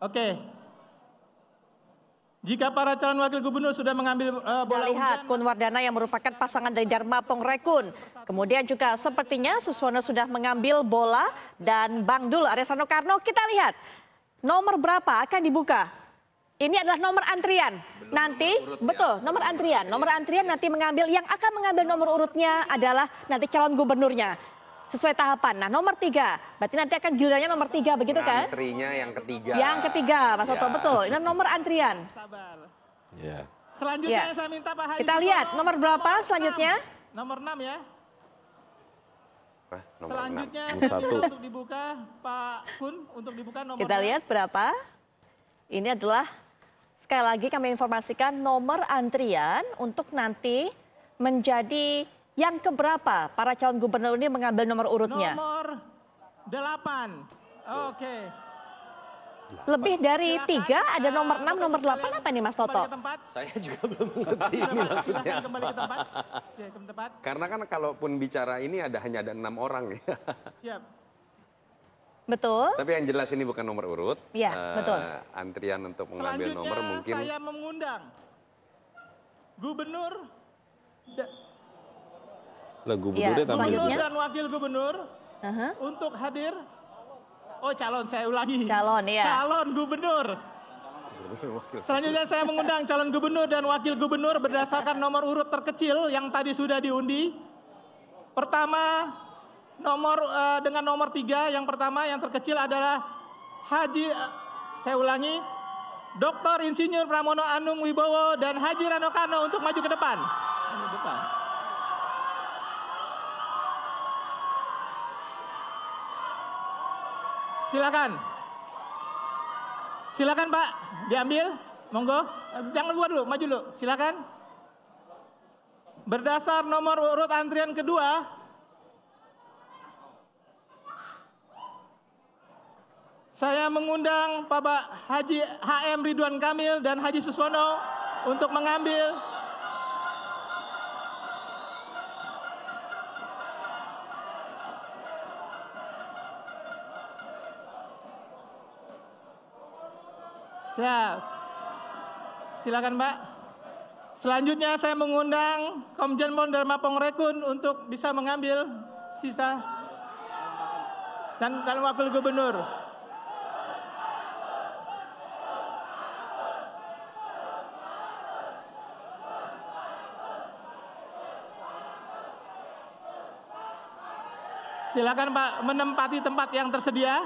Oke. Jika para calon wakil gubernur sudah mengambil bola lihat Kun Wardana yang merupakan pasangan dari Dharma Pongrekun. Kemudian juga sepertinya Suswono sudah mengambil bola dan Bang Dul Arya Sanokarno. Kita lihat nomor berapa akan dibuka. Ini adalah nomor antrian. Nanti betul nomor antrian. Nomor antrian nanti mengambil, yang akan mengambil nomor urutnya adalah nanti calon gubernurnya. Sesuai tahapan. Nah, nomor 3. Berarti nanti akan gilirannya nomor 3, begitu kan? Antrinya yang ketiga. Yang ketiga, Mas Toto, betul. Ini nomor antrian. Sabar. Ya. Selanjutnya saya minta Pak Haji kita lihat nomor berapa selanjutnya? Nomor 6 ya. Nomor Selanjutnya 6. saya minta untuk dibuka Pak Kun, untuk dibuka nomor. Kita lihat berapa. Ini adalah sekali lagi kami informasikan nomor antrian untuk nanti menjadi yang keberapa para calon gubernur ini mengambil nomor urutnya? Nomor 8. Oke. Lebih dari 3, ada nomor 6, nomor 8 apa nih Mas Toto? Saya juga belum mengerti ini maksudnya. Kembali ke tempat. Oke, ke tempat. Karena kan kalaupun bicara ini hanya ada 6 orang ya. Siap. Betul. Tapi yang jelas ini bukan nomor urut. Iya, betul. Antrian untuk mengambil nomor mungkin. Saya mengundang gubernur gubernurnya gubernur dan wakil gubernur untuk hadir. Oh, calon, saya ulangi. Calon, ya. Calon gubernur. Selanjutnya saya mengundang calon gubernur dan wakil gubernur berdasarkan nomor urut terkecil yang tadi sudah diundi. Pertama, dengan nomor 3, yang pertama yang terkecil adalah saya ulangi, Dr. Insinyur Pramono Anung Wibowo dan Haji Rano Karno untuk maju ke depan. Silakan. Silakan Pak, diambil. Monggo. Jangan luar dulu, maju dulu. Silakan. Berdasar nomor urut antrian kedua, saya mengundang Bapak Haji HM Ridwan Kamil dan Haji Suswono untuk mengambil siap. Silakan Mbak. Selanjutnya saya mengundang Komjen Pol Dharma Pongrekun untuk bisa mengambil sisa dan wakil gubernur. Silakan Pak menempati tempat yang tersedia.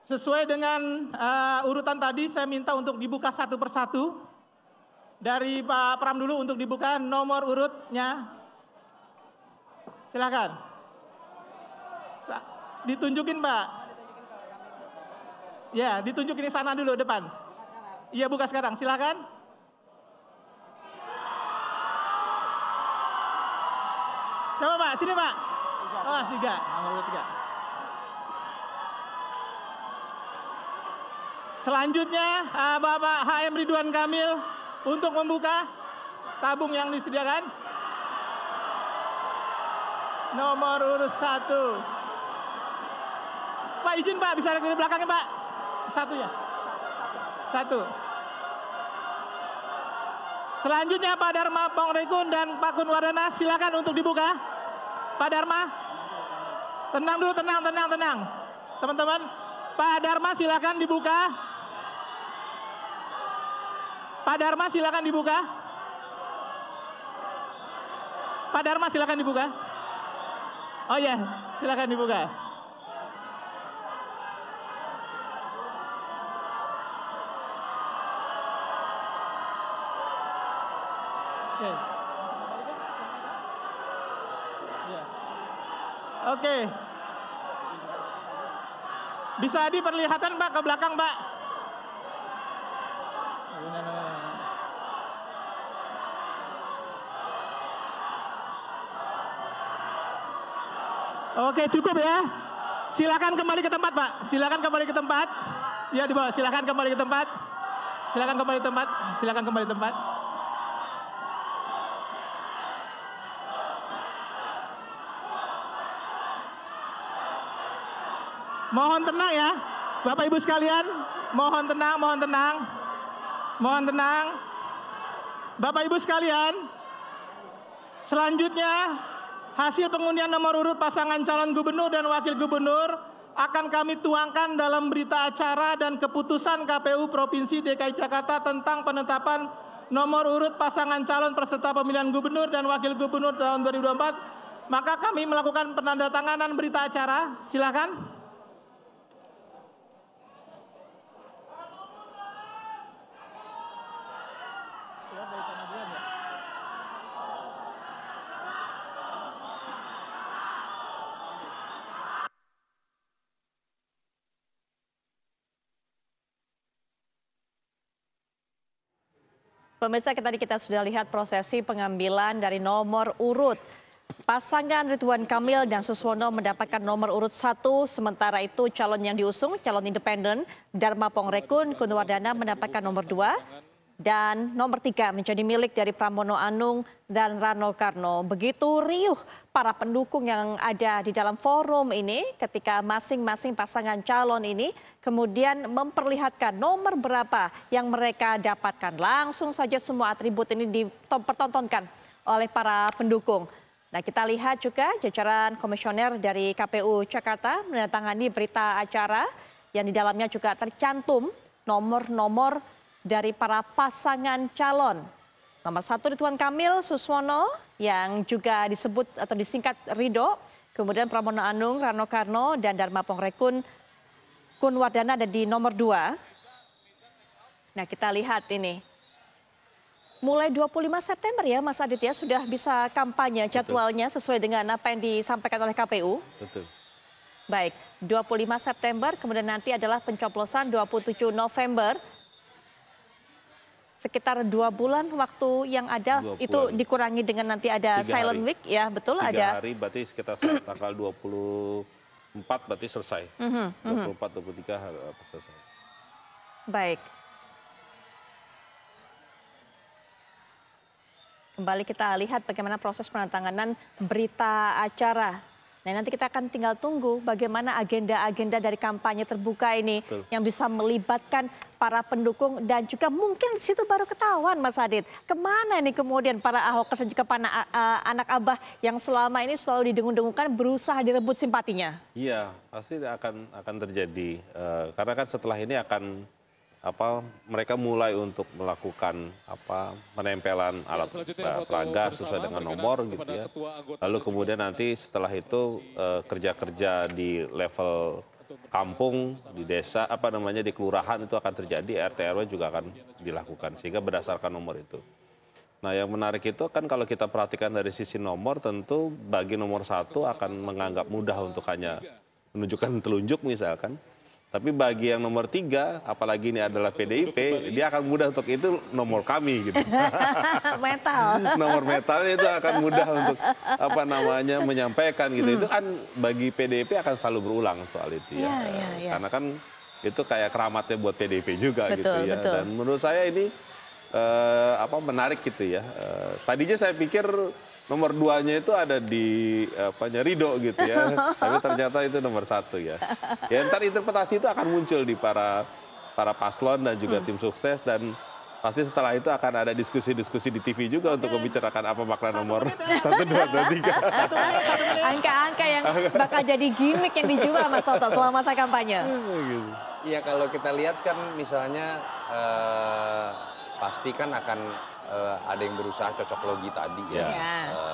Sesuai dengan urutan tadi, saya minta untuk dibuka satu persatu. Dari Pak Pram dulu untuk dibuka nomor urutnya. Silakan. Ditunjukin Pak. Ya, ditunjukin di sana dulu depan. Iya, buka sekarang. Silakan. Coba Pak, sini Pak. Oh, 3. Nomor urut 3. Selanjutnya Bapak HM Ridwan Kamil untuk membuka tabung yang disediakan. Nomor urut 1. Pak izin Pak, bisa dari belakangnya Pak. 1 ya. 1. Selanjutnya Pak Dharma Pongrekun dan Pak Kun Wardana, silakan untuk dibuka. Pak Dharma. Tenang dulu, tenang. Teman-teman, Pak Dharma silakan dibuka. Pak Dharma silakan dibuka. Pak Dharma silakan dibuka. Oh ya, silakan dibuka. Oke. Oke. Bisa diperlihatkan Pak ke belakang Pak. Oke, cukup ya. Silakan kembali ke tempat, Pak. Silakan kembali ke tempat. Ya, di bawah. Silakan kembali ke tempat. Silakan kembali ke tempat. Silakan kembali ke tempat. Mohon tenang ya. Bapak Ibu sekalian, mohon tenang, mohon tenang. Mohon tenang. Bapak Ibu sekalian, selanjutnya hasil pengundian nomor urut pasangan calon gubernur dan wakil gubernur akan kami tuangkan dalam berita acara dan keputusan KPU Provinsi DKI Jakarta tentang penetapan nomor urut pasangan calon peserta pemilihan gubernur dan wakil gubernur tahun 2024. Maka kami melakukan penandatanganan berita acara. Silakan. Pemirsa, tadi kita sudah lihat prosesi pengambilan dari nomor urut. Pasangan Ridwan Kamil dan Suswono mendapatkan nomor urut 1, sementara itu calon yang diusung, calon independen, Dharma Pongrekun Kunwardana mendapatkan nomor 2. Dan nomor 3 menjadi milik dari Pramono Anung dan Rano Karno. Begitu riuh para pendukung yang ada di dalam forum ini ketika masing-masing pasangan calon ini kemudian memperlihatkan nomor berapa yang mereka dapatkan. Langsung saja semua atribut ini dipertontonkan oleh para pendukung. Nah, kita lihat juga jajaran komisioner dari KPU Jakarta menandatangani berita acara yang di dalamnya juga tercantum nomor-nomor dari para pasangan calon. Nomor 1 Ridwan Kamil Suswono yang juga disebut atau disingkat Rido. Kemudian Pramono Anung, Rano Karno, dan Dharma Pongrekun Kunwardana ada di nomor 2. Nah, kita lihat ini. Mulai 25 September ya Mas Adit ya sudah bisa kampanye jadwalnya sesuai dengan apa yang disampaikan oleh KPU. Betul. Baik, 25 September kemudian nanti adalah pencoblosan 27 November. Sekitar 2 bulan waktu yang ada itu dikurangi dengan nanti ada silent week ya, betul? 3 ada hari berarti sekitar tanggal 24 berarti selesai. 24 23 selesai. Baik. Kembali kita lihat bagaimana proses penandatanganan berita acara. Nah, nanti kita akan tinggal tunggu bagaimana agenda-agenda dari kampanye terbuka ini yang bisa melibatkan para pendukung dan juga mungkin di situ baru ketahuan Mas Adit. Kemana ini kemudian para Ahokers dan juga para anak abah yang selama ini selalu didengung-dengungkan berusaha direbut simpatinya? Iya, pasti akan terjadi. Karena kan setelah ini akan mereka mulai untuk melakukan penempelan alat peraga sesuai dengan nomor gitu ya. Lalu kemudian nanti setelah itu kerja-kerja di level kampung, di desa, di kelurahan itu akan terjadi, RT RW juga akan dilakukan sehingga berdasarkan nomor itu. Nah, yang menarik itu kan kalau kita perhatikan dari sisi nomor, tentu bagi nomor 1 akan menganggap mudah untuk hanya menunjukkan telunjuk misalkan. Tapi bagi yang nomor 3, apalagi ini adalah PDIP, dia akan mudah untuk itu nomor kami gitu. Metal. Nomor metal itu akan mudah untuk menyampaikan gitu. Itu kan bagi PDIP akan selalu berulang soal itu ya. Karena kan itu kayak keramatnya buat PDIP juga gitu ya. Betul. Dan menurut saya ini menarik gitu ya. Tadinya saya pikir nomor 2-nya itu ada di Rido gitu ya, tapi ternyata itu nomor 1 ya. Ya ntar interpretasi itu akan muncul di para paslon dan juga tim sukses dan pasti setelah itu akan ada diskusi-diskusi di TV juga untuk membicarakan apa makna nomor 1, 2, 3. Angka-angka yang bakal jadi gimmick yang dijual Mas Toto selama masa kampanye. Iya, kalau kita lihat kan misalnya pasti kan akan ada yang berusaha cocok logi tadi ya.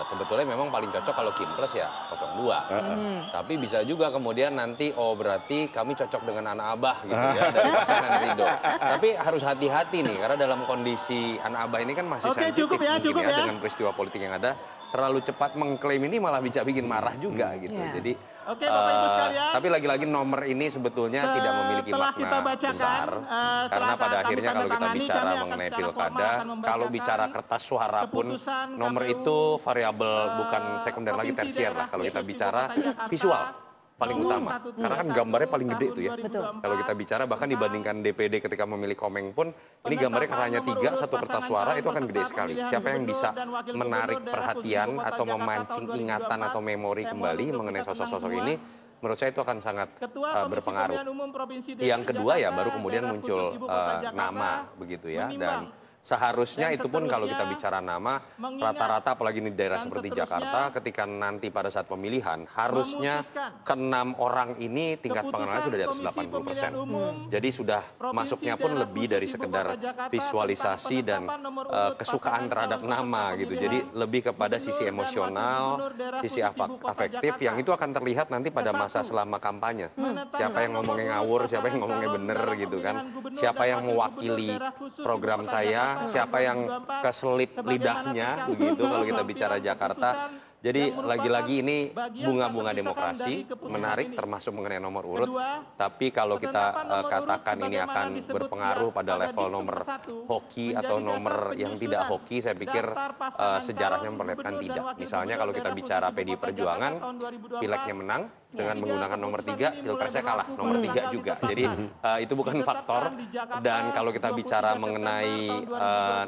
Sebetulnya memang paling cocok kalau Kimpres ya 02. Tapi bisa juga kemudian nanti berarti kami cocok dengan anak abah gitu ya dari pasangan Ridho. Tapi harus hati-hati nih karena dalam kondisi anak abah ini kan masih sensitif cukup ya. dengan peristiwa politik yang ada. Terlalu cepat mengklaim ini malah bisa bikin marah juga gitu. Jadi Bapak Ibu sekalian, tapi lagi-lagi nomor ini sebetulnya tidak memiliki makna besar karena pada akhirnya kalau kita bicara mengenai pilkada, kalau bicara kertas suara pun nomor itu variabel bukan sekunder lagi tersier lah kalau kita bicara visual paling utama karena kan gambarnya paling gede itu ya. Kalau kita bicara bahkan dibandingkan DPD ketika memilih Komeng pun ini gambarnya hanya 3 satu kertas suara itu akan gede sekali. Siapa yang bisa menarik perhatian atau memancing ingatan atau memori kembali mengenai sosok-sosok ini menurut saya itu akan sangat berpengaruh. Yang kedua ya baru kemudian muncul nama begitu ya, dan seharusnya itu pun kalau kita bicara nama, rata-rata apalagi di daerah seperti Jakarta, ketika nanti pada saat pemilihan, harusnya ke-6 orang ini tingkat pengenalan sudah di atas 80%. Jadi sudah masuknya pun lebih dari sekedar visualisasi dan kesukaan terhadap nama gitu. Jadi lebih kepada sisi emosional, sisi afektif, yang itu akan terlihat nanti pada masa selama kampanye. Siapa yang ngomongnya ngawur, siapa yang ngomongnya bener gitu kan. Siapa yang mewakili program saya, siapa yang keselip lidahnya begitu kalau kita bicara Jakarta. Jadi lagi-lagi ini bunga-bunga demokrasi menarik termasuk mengenai nomor urut. Tapi kalau kita katakan ini akan berpengaruh pada level nomor hoki atau nomor yang tidak hoki, saya pikir sejarahnya memperlihatkan tidak. Misalnya kalau kita bicara PDI Perjuangan, pileknya menang dengan menggunakan nomor 3, pilpresnya kalah nomor 3 juga. Jadi itu bukan faktor. Dan kalau kita bicara mengenai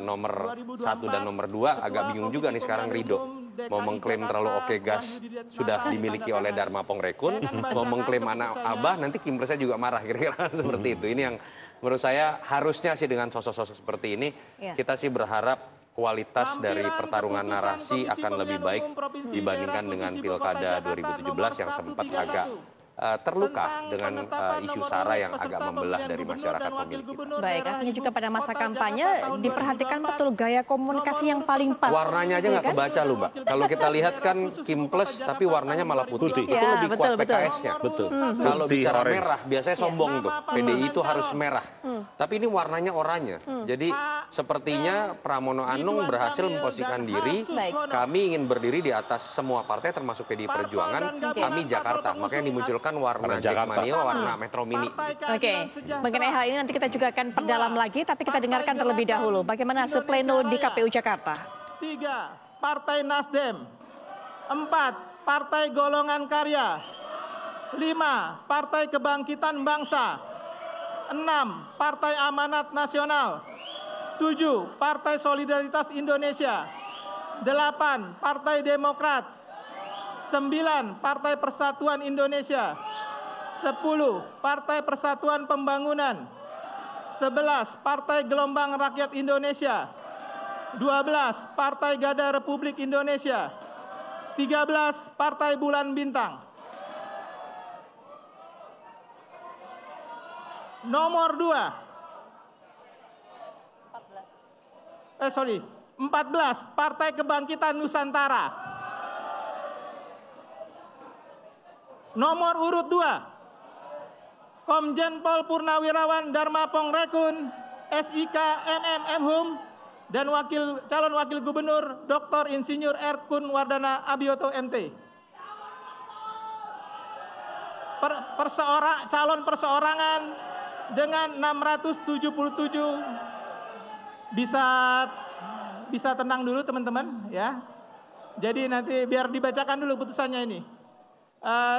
nomor 1 dan nomor 2, agak bingung juga nih sekarang Ridho. Mau mengklaim terlalu oke gas sudah dimiliki oleh Dharma Pongrekun, mau mengklaim anak Abah, nanti Kimpresnya juga marah, kira-kira seperti itu. Ini yang menurut saya harusnya sih dengan sosok-sosok seperti ini, kita sih berharap kualitas dari pertarungan narasi akan lebih baik dibandingkan dengan Pilkada 2017 yang sempat agak terluka dengan isu SARA yang agak membelah dari masyarakat pemilih kita. Baik, artinya juga pada masa kampanye diperhatikan betul gaya komunikasi yang paling pas. Warnanya aja nggak kebaca loh Mbak. Kalau kita lihat kan Kimples tapi warnanya malah putih. Itu lebih kuat PKS-nya. Betul. Kalau bicara merah biasanya sombong tuh. PDI itu harus merah. Tapi ini warnanya oranye. Jadi sepertinya Pramono Anung berhasil memposisikan diri. Kami ingin berdiri di atas semua partai termasuk PDI Perjuangan. Kami Jakarta. Makanya dimunculkan warna Jackmania, warna Metro Mini. Oke, mengenai hal ini nanti kita juga akan perdalam lagi, tapi kita dengarkan terlebih dahulu bagaimana hasil pleno di KPU Jakarta. 3. Partai Nasdem. 4. Partai Golongan Karya. 5. Partai Kebangkitan Bangsa. 6. Partai Amanat Nasional. 7. Partai Solidaritas Indonesia. 8. Partai Demokrat. 9. Partai Persatuan Indonesia. 10. Partai Persatuan Pembangunan. 11. Partai Gelombang Rakyat Indonesia. 12. Partai Gada Republik Indonesia. 13. Partai Bulan Bintang. Nomor 2. 14. Partai Kebangkitan Nusantara. Nomor urut 2, Komjen Pol Purnawirawan Dharma Pongrekun, SIK MM dan calon wakil gubernur Dr. Insinyur Erkun Wardana Abioto MT. Calon perseorangan dengan 677. Bisa tenang dulu teman-teman ya. Jadi nanti biar dibacakan dulu putusannya ini.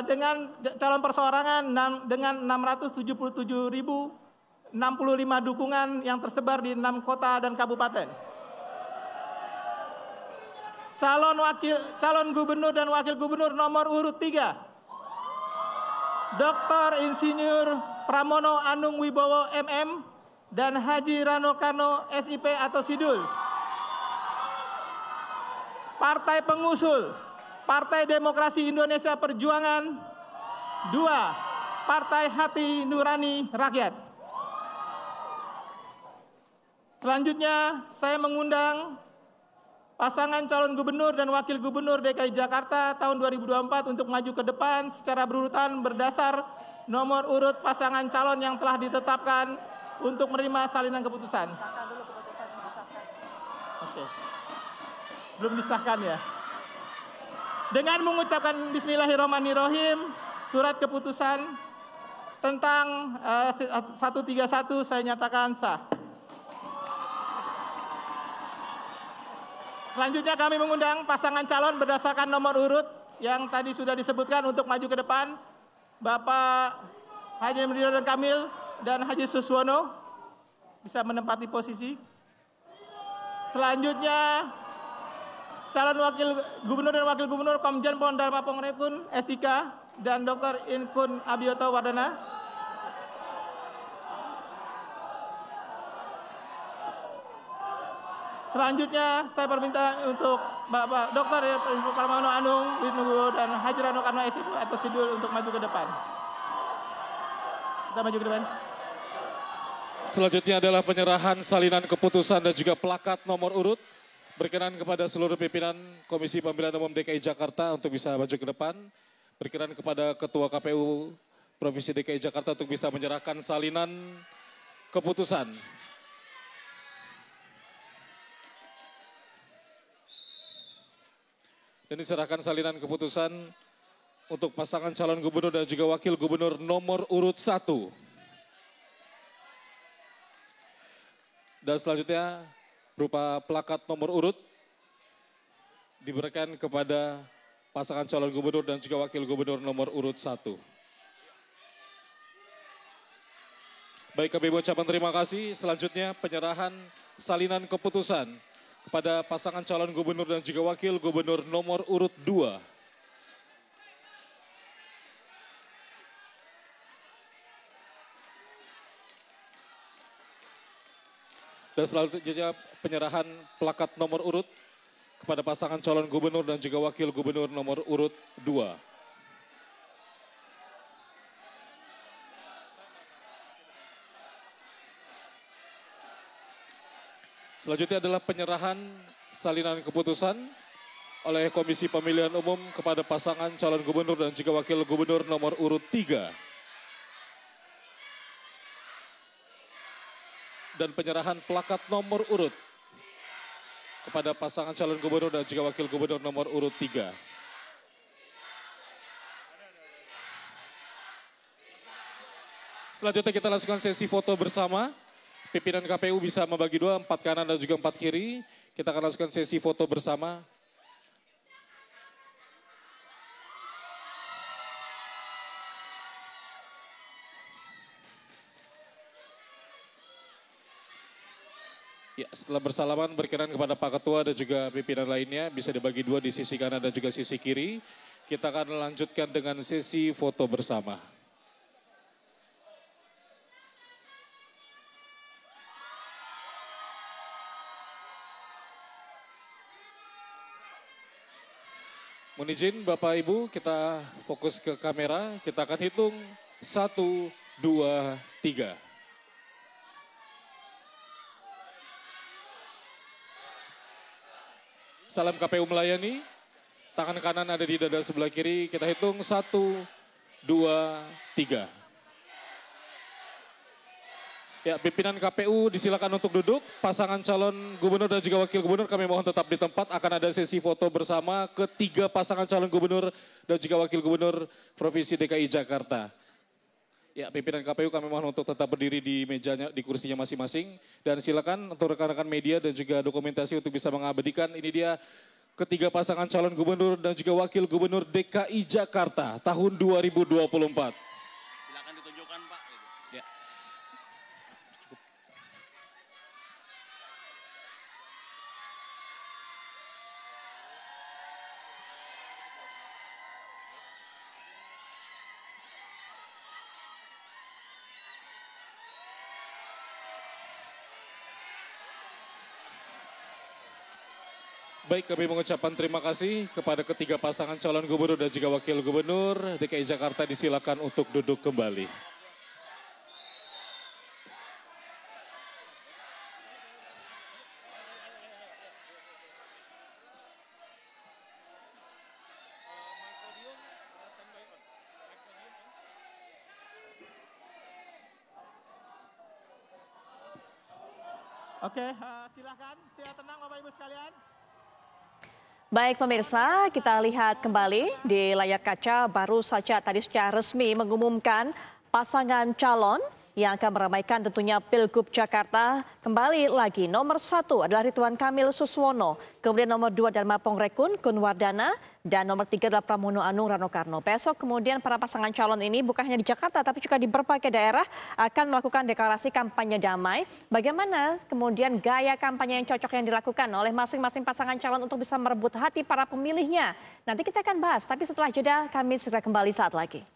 Dengan calon perseorangan dengan 677.065 dukungan yang tersebar di 6 kota dan kabupaten. Calon gubernur dan wakil gubernur nomor urut 3. Dr. Insinyur Pramono Anung Wibowo MM dan Haji Rano Karno SIP atau Sidul. Partai pengusul Partai Demokrasi Indonesia Perjuangan. 2. Partai Hati Nurani Rakyat. Selanjutnya saya mengundang pasangan calon gubernur dan wakil gubernur DKI Jakarta tahun 2024 untuk maju ke depan secara berurutan berdasar nomor urut pasangan calon yang telah ditetapkan untuk menerima salinan keputusan. Oke. Belum disahkan ya. Dengan mengucapkan Bismillahirrahmanirrahim, surat keputusan tentang 131 saya nyatakan sah. Selanjutnya kami mengundang pasangan calon berdasarkan nomor urut yang tadi sudah disebutkan untuk maju ke depan. Bapak Haji Ridwan Kamil dan Haji Suswono bisa menempati posisi. Selanjutnya calon wakil gubernur dan wakil gubernur Komjen Pol Dharma Pongrekun SIK dan Dr. Inkun Abiyoto Wardana. Selanjutnya saya perminta untuk Bapak Dr. Parmano Anung Winugo dan Haji Rano Karno SIP atau Sidul untuk maju ke depan. Kita maju ke depan. Selanjutnya adalah penyerahan salinan keputusan dan juga plakat nomor urut. Berkenan kepada seluruh pimpinan Komisi Pemilihan Umum DKI Jakarta untuk bisa maju ke depan. Berkenan kepada Ketua KPU Provinsi DKI Jakarta untuk bisa menyerahkan salinan keputusan. Dan diserahkan salinan keputusan untuk pasangan calon gubernur dan juga wakil gubernur nomor urut 1. Dan selanjutnya berupa plakat nomor urut diberikan kepada pasangan calon gubernur dan juga wakil gubernur nomor urut 1. Baik, kami ucapkan terima kasih. Selanjutnya penyerahan salinan keputusan kepada pasangan calon gubernur dan juga wakil gubernur nomor urut 2. Dan selanjutnya penyerahan plakat nomor urut kepada pasangan calon gubernur dan juga wakil gubernur nomor urut 2. Selanjutnya adalah penyerahan salinan keputusan oleh Komisi Pemilihan Umum kepada pasangan calon gubernur dan juga wakil gubernur nomor urut 3. Dan penyerahan plakat nomor urut kepada pasangan calon gubernur dan juga wakil gubernur nomor urut 3. Selanjutnya kita langsungkan sesi foto bersama. Pimpinan KPU bisa membagi dua, 4 kanan dan juga 4 kiri. Kita akan langsungkan sesi foto bersama. Ya, setelah bersalaman berkenan kepada Pak Ketua dan juga pimpinan lainnya bisa dibagi dua di sisi kanan dan juga sisi kiri. Kita akan lanjutkan dengan sesi foto bersama. Mohon izin Bapak Ibu, kita fokus ke kamera, kita akan hitung 1, 2, 3. Salam KPU melayani, tangan kanan ada di dada sebelah kiri, kita hitung 1, 2, 3. Ya, pimpinan KPU disilakan untuk duduk, pasangan calon gubernur dan juga wakil gubernur kami mohon tetap di tempat, akan ada sesi foto bersama ketiga pasangan calon gubernur dan juga wakil gubernur Provinsi DKI Jakarta. Ya, pimpinan KPU kami mohon untuk tetap berdiri di mejanya, di kursinya masing-masing. Dan silakan untuk rekan-rekan media dan juga dokumentasi untuk bisa mengabadikan. Ini dia ketiga pasangan calon gubernur dan juga wakil gubernur DKI Jakarta tahun 2024. Silakan ditunjukkan Pak. Ya. Baik, kami mengucapkan terima kasih kepada ketiga pasangan calon gubernur dan juga wakil gubernur DKI Jakarta, disilakan untuk duduk kembali. Oke, silakan, siap tenang Bapak Ibu sekalian. Baik pemirsa, kita lihat kembali di layar kaca, baru saja tadi secara resmi mengumumkan pasangan calon yang akan meramaikan tentunya Pilgub Jakarta. Kembali lagi nomor 1 adalah Ridwan Kamil Suswono, kemudian nomor 2 adalah Pongrekun Kunwardana, dan nomor 3 adalah Pramono Anung Rano Karno. Besok kemudian para pasangan calon ini bukan hanya di Jakarta tapi juga di berbagai daerah akan melakukan deklarasi kampanye damai. Bagaimana kemudian gaya kampanye yang cocok yang dilakukan oleh masing-masing pasangan calon untuk bisa merebut hati para pemilihnya. Nanti kita akan bahas, tapi setelah jeda kami segera kembali saat lagi.